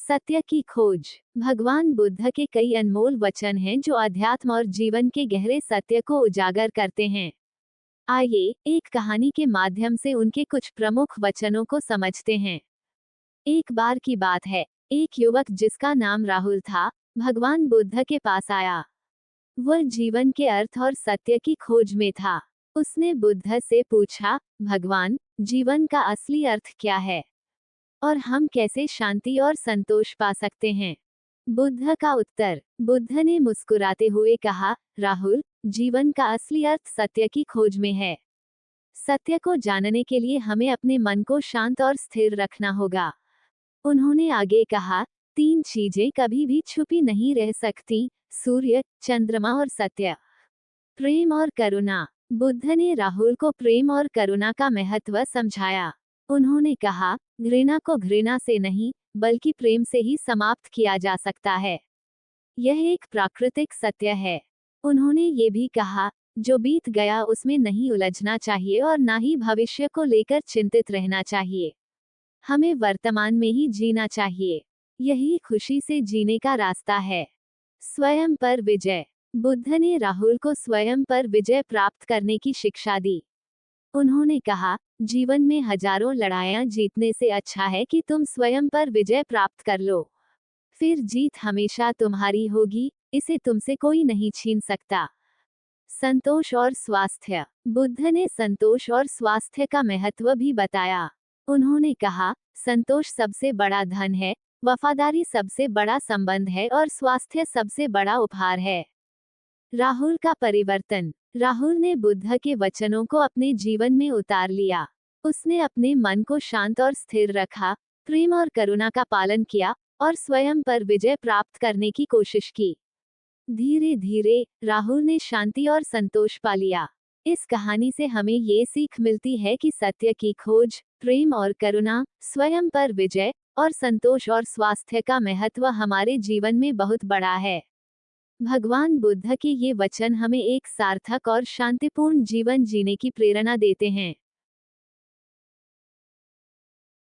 सत्य की खोज। भगवान बुद्ध के कई अनमोल वचन हैं जो अध्यात्म और जीवन के गहरे सत्य को उजागर करते हैं। आइए एक कहानी के माध्यम से उनके कुछ प्रमुख वचनों को समझते हैं। एक बार की बात है, एक युवक जिसका नाम राहुल था, भगवान बुद्ध के पास आया। वह जीवन के अर्थ और सत्य की खोज में था। उसने बुद्ध से पूछा, भगवान, जीवन का असली अर्थ क्या है और हम कैसे शांति और संतोष पा सकते हैं? बुद्ध का उत्तर। बुद्ध ने मुस्कुराते हुए कहा, राहुल, जीवन का असली अर्थ सत्य की खोज में है। सत्य को जानने के लिए हमें अपने मन को शांत और स्थिर रखना होगा। उन्होंने आगे कहा, 3 चीजें कभी भी छुपी नहीं रह सकती, सूर्य, चंद्रमा और सत्य। प्रेम और करुणा। बुद्ध ने राहुल को प्रेम और करुणा का महत्व समझाया। उन्होंने कहा, घृणा को घृणा से नहीं, बल्कि प्रेम से ही समाप्त किया जा सकता है। यह एक प्राकृतिक सत्य है। उन्होंने ये भी कहा, जो बीत गया उसमें नहीं उलझना चाहिए और ना ही भविष्य को लेकर चिंतित रहना चाहिए। हमें वर्तमान में ही जीना चाहिए। यही खुशी से जीने का रास्ता है। स्वयं पर विजय। बुद्ध ने राहुल को स्वयं पर विजय प्राप्त करने की शिक्षा दी। उन्होंने कहा, जीवन में हजारों लड़ाइयां जीतने से अच्छा है कि तुम स्वयं पर विजय प्राप्त कर लो। फिर जीत हमेशा तुम्हारी होगी, इसे तुमसे कोई नहीं छीन सकता। संतोष और स्वास्थ्य। बुद्ध ने संतोष और स्वास्थ्य का महत्व भी बताया। उन्होंने कहा, संतोष सबसे बड़ा धन है, वफादारी सबसे बड़ा संबंध है और स्वास्थ्य सबसे बड़ा उपहार है। राहुल का परिवर्तन। राहुल ने बुद्ध के वचनों को अपने जीवन में उतार लिया। उसने अपने मन को शांत और स्थिर रखा, प्रेम और करुणा का पालन किया और स्वयं पर विजय प्राप्त करने की कोशिश की। धीरे धीरे राहुल ने शांति और संतोष पा लिया। इस कहानी से हमें ये सीख मिलती है कि सत्य की खोज, प्रेम और करुणा, स्वयं पर विजय और संतोष और स्वास्थ्य का महत्व हमारे जीवन में बहुत बड़ा है। भगवान बुद्ध के ये वचन हमें एक सार्थक और शांतिपूर्ण जीवन जीने की प्रेरणा देते हैं।